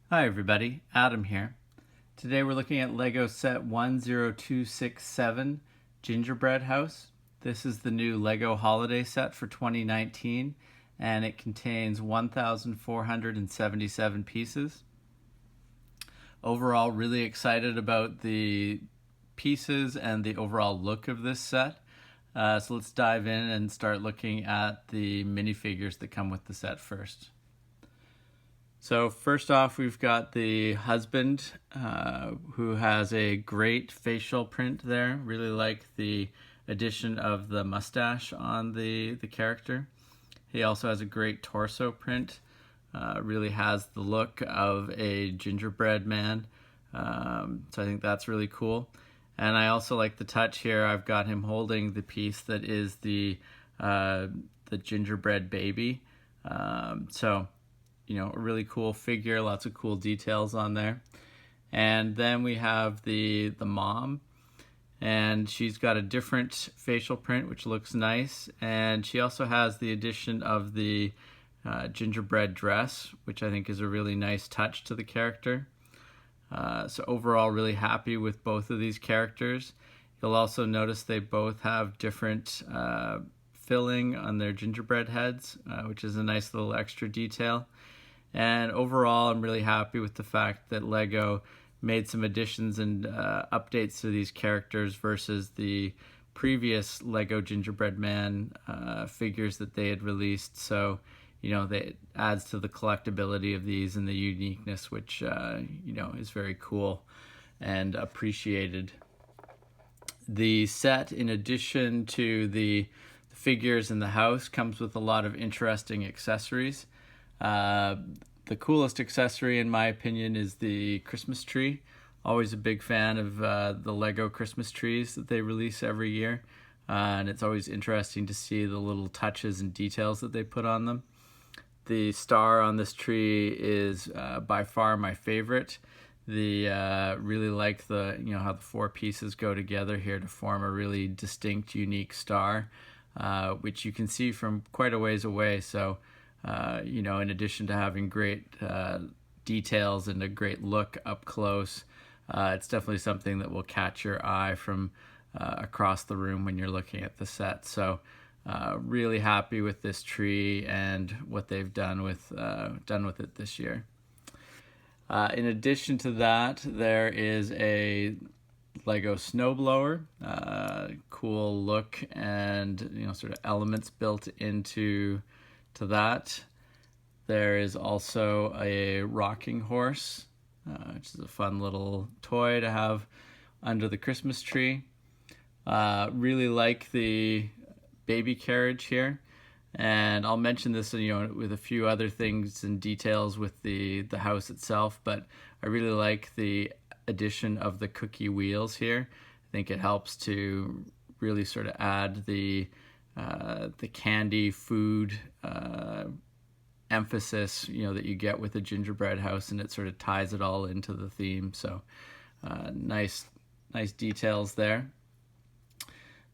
Hi everybody, Adam here. Today we're looking at LEGO set 10267 Gingerbread House. This is the new LEGO holiday set for 2019 and it contains 1,477 pieces. Overall, really excited about the pieces and the overall look of this set. So let's dive in and start looking at the minifigures that come with the set first. So first off, we've got the husband who has a great facial print there. Really like the addition of the mustache on the character. He also has a great torso print. Really has the look of a gingerbread man. So I think that's really cool. And I also like the touch here. I've got him holding the piece that is the gingerbread baby. So a really cool figure, lots of cool details on there. And then we have the mom, and she's got a different facial print, which looks nice. And she also has the addition of the gingerbread dress, which I think is a really nice touch to the character. So overall, really happy with both of these characters. You'll also notice they both have different filling on their gingerbread heads, which is a nice little extra detail. And overall, I'm really happy with the fact that LEGO made some additions and updates to these characters versus the previous LEGO Gingerbread Man figures that they had released. So, that adds to the collectability of these and the uniqueness, which, is very cool and appreciated. The set, in addition to the figures in the house, comes with a lot of interesting accessories. The coolest accessory, in my opinion, is the Christmas tree. Always a big fan of the LEGO Christmas trees that they release every year. And it's always interesting to see the little touches and details that they put on them. The star on this tree is by far my favorite. Really like how the four pieces go together here to form a really distinct, unique star, which you can see from quite a ways away. So, in addition to having great details and a great look up close, it's definitely something that will catch your eye from across the room when you're looking at the set. So really happy with this tree and what they've done with it this year. In addition to that, there is a LEGO snowblower, cool look and sort of elements built into that. There is also a rocking horse, which is a fun little toy to have under the Christmas tree. Really like the baby carriage here, and I'll mention this with a few other things and details with the house itself, but I really like the addition of the cookie wheels here. I think it helps to really sort of add the candy food emphasis that you get with a gingerbread house, and it sort of ties it all into the theme. So nice details there.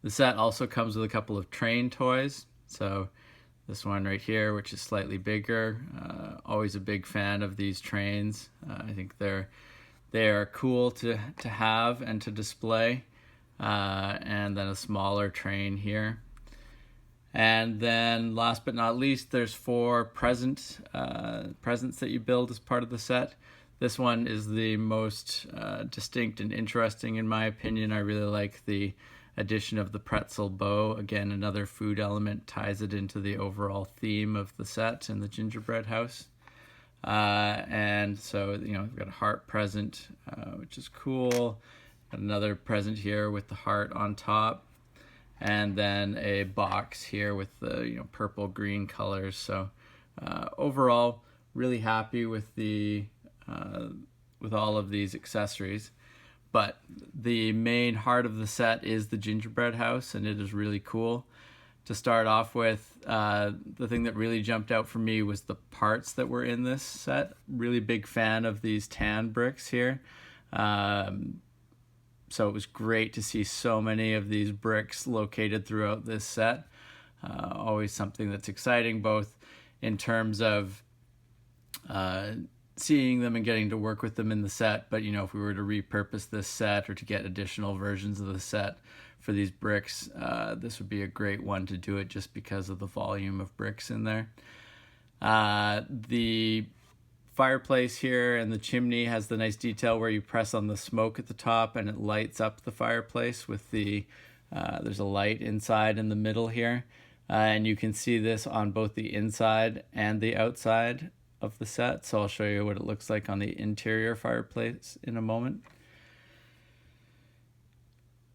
The set also comes with a couple of train toys. So this one right here, which is slightly bigger. Always a big fan of these trains. I think they are cool to have and to display. And then a smaller train here. And then last but not least, there's 4 presents that you build as part of the set. This one is the most distinct and interesting in my opinion. I really like the addition of the pretzel bow. Again, another food element, ties it into the overall theme of the set and the gingerbread house. And so, we've got a heart present, which is cool. Got another present here with the heart on top. And then a box here with the purple green colors. So overall, really happy with with all of these accessories. But the main heart of the set is the gingerbread house, and it is really cool. To start off with, the thing that really jumped out for me was the parts that were in this set. Really big fan of these tan bricks here. So it was great to see so many of these bricks located throughout this set. Always something that's exciting, both in terms of seeing them and getting to work with them in the set, but if we were to repurpose this set or to get additional versions of the set for these bricks, this would be a great one to do it just because of the volume of bricks in there. The fireplace here and the chimney has the nice detail where you press on the smoke at the top and it lights up the fireplace with the there's a light inside in the middle here, and you can see this on both the inside and the outside of the set. So I'll show you what it looks like on the interior fireplace in a moment.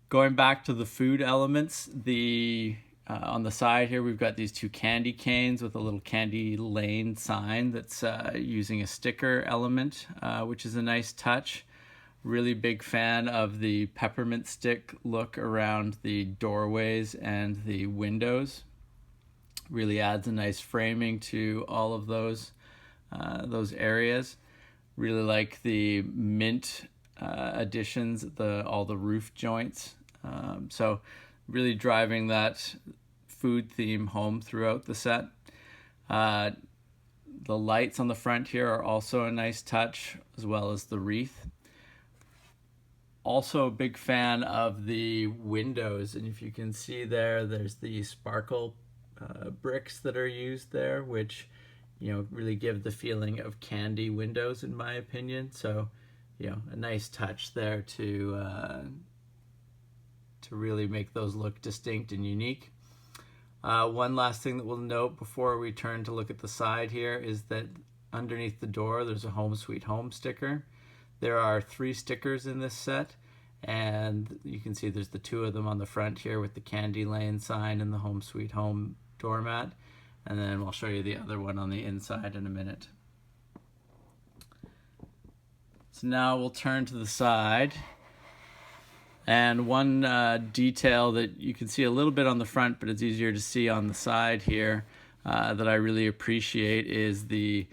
Going back to the food elements, on the side here we've got these two candy canes with a little candy lane sign that's using a sticker element, which is a nice touch. Really big fan of the peppermint stick look around the doorways and the windows. Really adds a nice framing to all of those areas. Really like the mint additions, all the roof joints. So really driving that food theme home throughout the set. The lights on the front here are also a nice touch, as well as the wreath. Also a big fan of the windows, and if you can see there's the sparkle bricks that are used there, which really give the feeling of candy windows in my opinion. So a nice touch there to really make those look distinct and unique. One last thing that we'll note before we turn to look at the side here is that underneath the door there's a Home Sweet Home sticker. There are 3 stickers in this set, and you can see there's the 2 of them on the front here with the candy lane sign and the Home Sweet Home doormat, and then we'll show you the other one on the inside in a minute. So now we'll turn to the side, and one detail that you can see a little bit on the front but it's easier to see on the side here that I really appreciate is the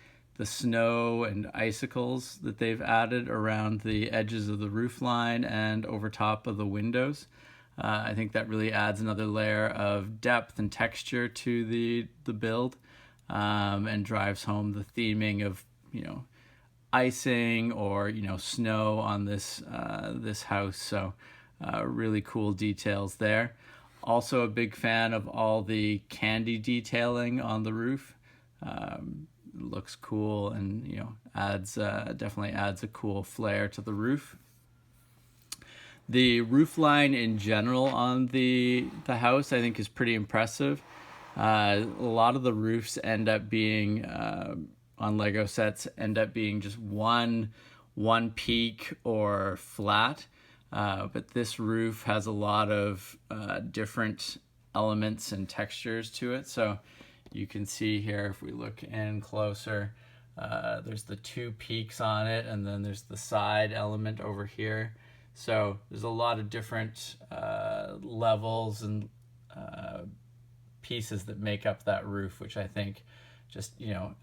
snow and icicles that they've added around the edges of the roof line and over top of the windows. I think that really adds another layer of depth and texture to the build, and drives home the theming of icing or snow on this house. So really cool details there. Also a big fan of all the candy detailing on the roof. Looks cool and definitely adds a cool flair to the roof. The roof line in general on the house I think is pretty impressive. A lot of the roofs end up being on Lego sets just one peak or flat, but this roof has a lot of different elements and textures to it. So you can see here, if we look in closer, there's the 2 peaks on it, and then there's the side element over here. So there's a lot of different levels and pieces that make up that roof, which I think just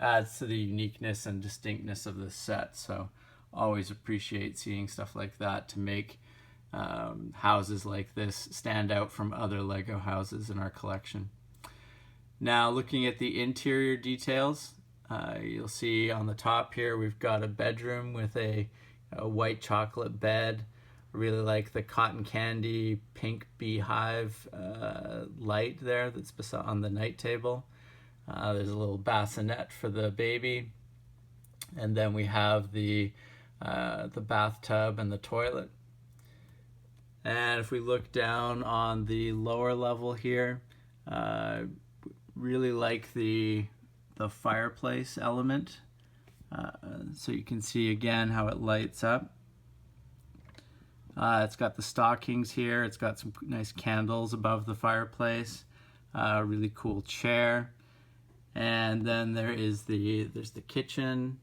adds to the uniqueness and distinctness of this set. So always appreciate seeing stuff like that to make houses like this stand out from other Lego houses in our collection. Now looking at the interior details, you'll see on the top here we've got a bedroom with a white chocolate bed. I really like the cotton candy pink beehive light there that's on the night table. There's a little bassinet for the baby, and then we have the bathtub and the toilet. And if we look down on the lower level here, really like the fireplace element. So you can see again how it lights up. It's got the stockings here. It's got some nice candles above the fireplace. Really cool chair. And then there's the kitchen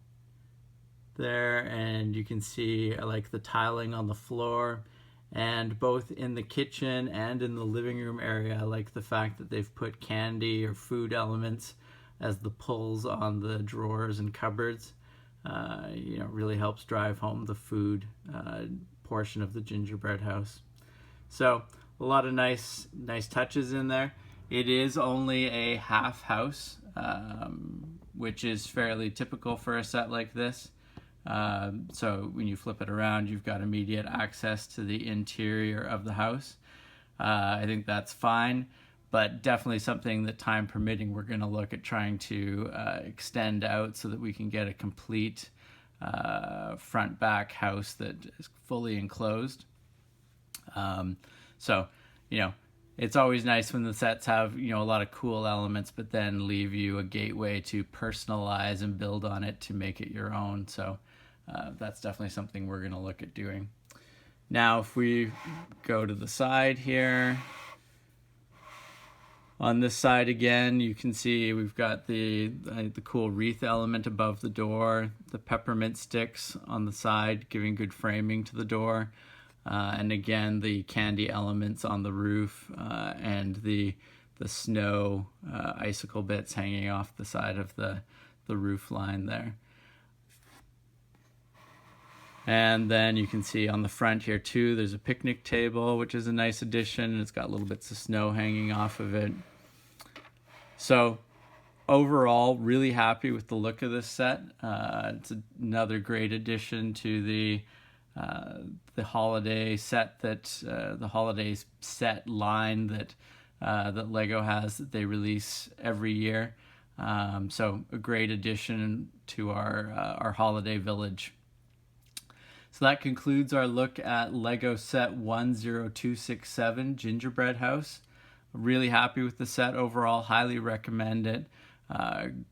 there, and you can see I like the tiling on the floor. And both in the kitchen and in the living room area, I like the fact that they've put candy or food elements as the pulls on the drawers and cupboards. Really helps drive home the food portion of the Gingerbread House. So a lot of nice touches in there. It is only a half house, which is fairly typical for a set like this. So when you flip it around, you've got immediate access to the interior of the house. I think that's fine, but definitely something that, time permitting, we're going to look at trying to extend out so that we can get a complete front back house that is fully enclosed. So, it's always nice when the sets have, a lot of cool elements, but then leave you a gateway to personalize and build on it to make it your own. So that's definitely something we're going to look at doing. Now, if we go to the side here, on this side again, you can see we've got the cool wreath element above the door, the peppermint sticks on the side, giving good framing to the door, and again the candy elements on the roof, and the snow icicle bits hanging off the side of the roof line there. And then you can see on the front here too, there's a picnic table, which is a nice addition. It's got little bits of snow hanging off of it. So overall, really happy with the look of this set. It's another great addition to the holiday set the holiday set line that Lego has, that they release every year. So a great addition to our holiday village. So that concludes our look at Lego set 10267 Gingerbread House. Really happy with the set overall, highly recommend it.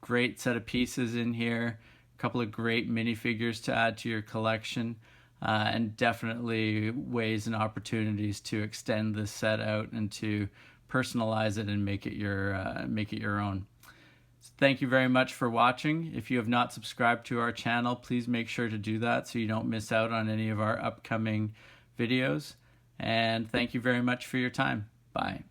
Great set of pieces in here, a couple of great minifigures to add to your collection, and definitely ways and opportunities to extend this set out and to personalize it and make it your own. So thank you very much for watching. If you have not subscribed to our channel, please make sure to do that so you don't miss out on any of our upcoming videos. And thank you very much for your time. Bye.